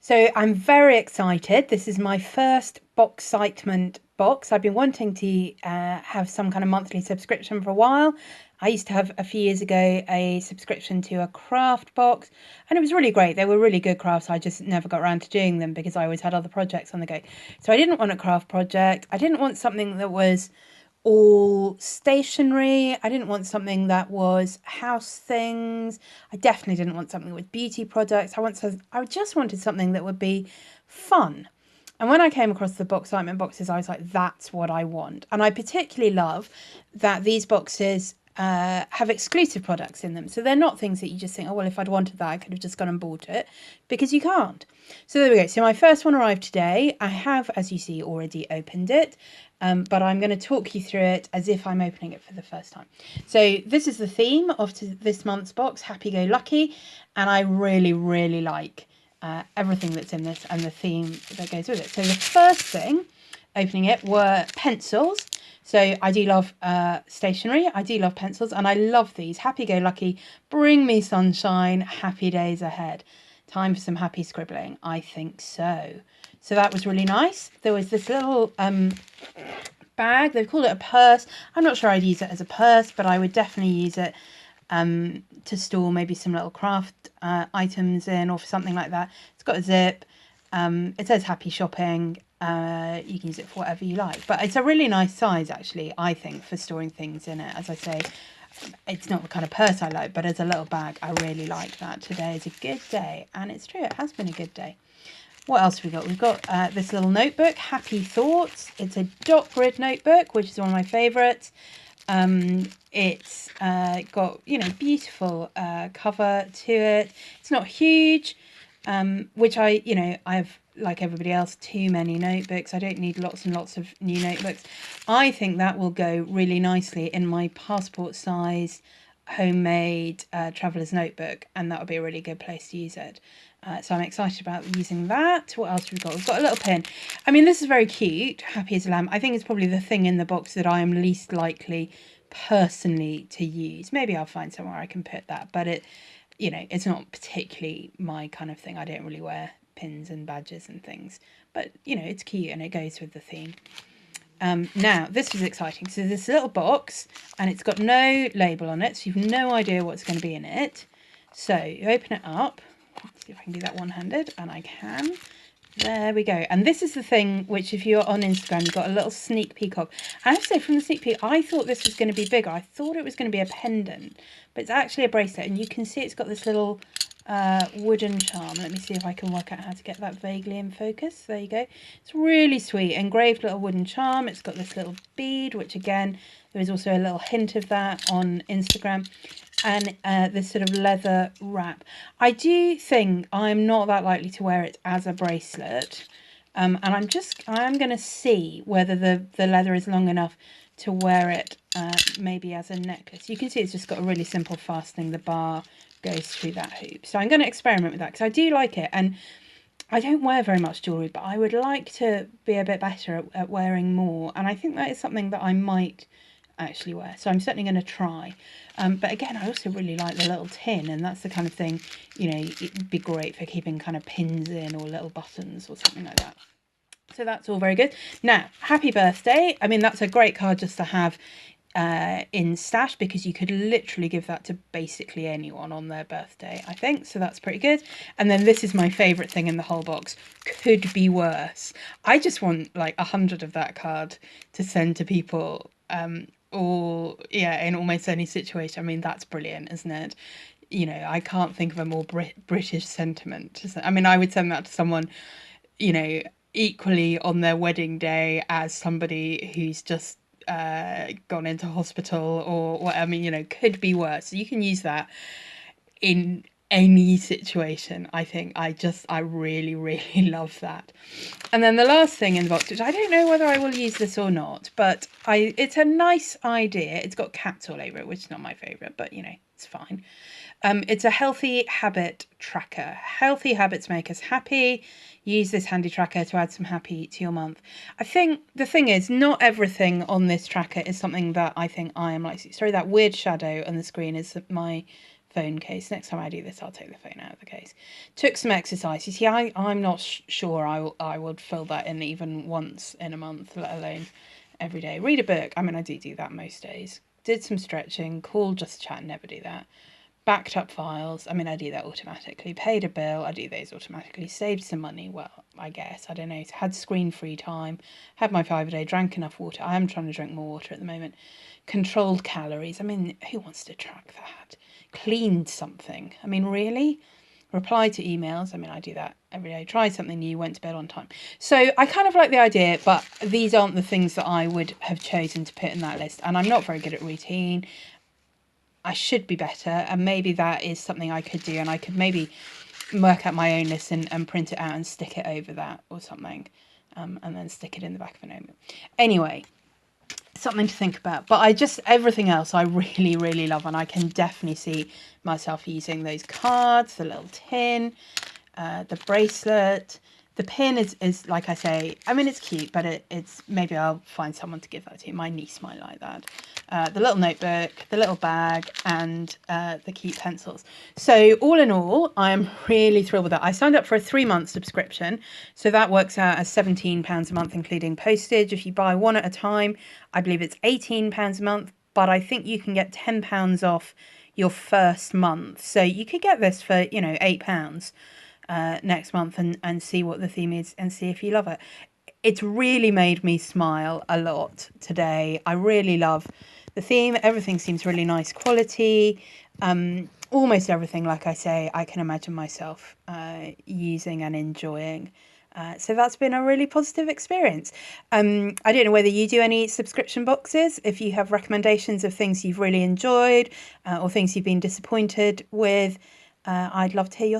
So I'm very excited. This is my first Boxcitement box. I've been wanting to have some kind of monthly subscription for a while. I used to have a few years ago a subscription to a craft box, and it was really great. They were really good crafts. I just never got around to doing them because I always had other projects on the go. So I didn't want a craft project. I didn't want something that was all stationery. I didn't want something that was house things. I definitely didn't want something with beauty products. I just wanted something that would be fun. And when I came across the Boxcitement boxes, I was like, that's what I want. And I particularly love that these boxes have exclusive products in them. So they're not things that you just think, oh, well, if I'd wanted that, I could have just gone and bought it, because you can't. So there we go. So my first one arrived today. I have, as you see, already opened it, but I'm going to talk you through it as if I'm opening it for the first time. So this is the theme of this month's box, Happy Go Lucky, and I really, really like everything that's in this and the theme that goes with it. So the first thing, opening it, were pencils. So I do love stationery, I do love pencils, and I love these. Happy Go Lucky, bring me sunshine, happy days ahead. Time for some happy scribbling, I think so. So that was really nice. There was this little bag, they've called it a purse. I'm not sure I'd use it as a purse, but I would definitely use it to store maybe some little craft items in, or for something like that. It's got a zip. It says happy shopping. You can use it for whatever you like, but it's a really nice size, actually, I think, for storing things in it. As I say, it's not the kind of purse I like, but as a little bag, I really like that. Today is a good day, and it's true, it has been a good day. What else have we got? We've got this little notebook, Happy Thoughts. It's a dot grid notebook, which is one of my favourites. It's got, beautiful cover to it. It's not huge, which I've, like everybody else, too many notebooks. I don't need lots and lots of new notebooks. I think that will go really nicely in my passport size homemade traveller's notebook, and that would be a really good place to use it. So I'm excited about using that. What else have we got? We've got a little pin. I mean, this is very cute, Happy as a Lamb. I think it's probably the thing in the box that I am least likely personally to use. Maybe I'll find somewhere I can put that, but it's not particularly my kind of thing. I don't really wear pins and badges and things, but it's cute and it goes with the theme. Now this is exciting. So this little box, and it's got no label on it, so you've no idea what's going to be in it. So you open it up. Let's see if I can do that one-handed, and I can. There we go. And this is the thing which, if you're on Instagram, you've got a little sneak peek of. I have to say, from the sneak peek, I thought this was going to be bigger. I thought it was going to be a pendant, but it's actually a bracelet, and you can see it's got this little wooden charm. Let me see if I can work out how to get that vaguely in focus. There you go. It's really sweet, engraved little wooden charm. It's got this little bead, which again, there is also a little hint of that on Instagram, and this sort of leather wrap. I do think I'm not that likely to wear it as a bracelet, and I'm going to see whether the leather is long enough to wear it maybe as a necklace. You can see it's just got a really simple fastening. The bar goes through that hoop. So I'm going to experiment with that because I do like it, and I don't wear very much jewellery, but I would like to be a bit better at wearing more, and I think that is something that I might actually wear. So I'm certainly going to try. But again, I also really like the little tin, and that's the kind of thing, it'd be great for keeping kind of pins in or little buttons or something like that. So that's all very good. Now, happy birthday. I mean, that's a great card just to have in stash, because you could literally give that to basically anyone on their birthday, I think. So that's pretty good. And then this is my favourite thing in the whole box. Could be worse. I just want like 100 of that card to send to people, or in almost any situation. I mean, that's brilliant, isn't it? I can't think of a more British sentiment. I mean, I would send that to someone, equally on their wedding day as somebody who's just gone into hospital or what. I mean, could be worse. You can use that in any situation. I think I really, really love that. And then the last thing in the box, which I don't know whether I will use this or not, but it's a nice idea. It's got cats all over it, which is not my favourite, but it's fine. It's a healthy habit tracker. Healthy habits make us happy. Use this handy tracker to add some happy to your month. I think the thing is, not everything on this tracker is something that I think I am like. Sorry, that weird shadow on the screen is my phone case. Next time I do this, I'll take the phone out of the case. Took some exercise. You see, I'm not sure I would fill that in even once in a month, let alone every day. Read a book. I mean, I do that most days. Did some stretching. Call, just chat. Never do that. Backed up files. I mean, I do that automatically. Paid a bill. I do those automatically. Saved some money. Well, I guess. I don't know. Had screen-free time. Had my 5 a day. Drank enough water. I am trying to drink more water at the moment. Controlled calories. I mean, who wants to track that? Cleaned something. I mean, really? Replied to emails. I mean, I do that every day. Tried something new. Went to bed on time. So I kind of like the idea, but these aren't the things that I would have chosen to put in that list. And I'm not very good at routine. I should be better, and maybe that is something I could do, and I could maybe work out my own list and print it out and stick it over that or something, and then stick it in the back of a notebook. Anyway, something to think about. But everything else I really, really love, and I can definitely see myself using those cards, the little tin, the bracelet. The pin is like I say, I mean, it's cute, but it's maybe I'll find someone to give that to. My niece might like that. The little notebook, the little bag, and the cute pencils. So all in all, I am really thrilled with that. I signed up for a 3-month subscription, so that works out as £17 a month, including postage. If you buy one at a time, I believe it's £18 a month, but I think you can get £10 off your first month. So you could get this for, £8 next month and see what the theme is and see if you love it. It's really made me smile a lot today. I really love the theme. Everything seems really nice quality. Almost everything, like I say, I can imagine myself using and enjoying. So that's been a really positive experience. I don't know whether you do any subscription boxes. If you have recommendations of things you've really enjoyed or things you've been disappointed with, I'd love to hear your thoughts.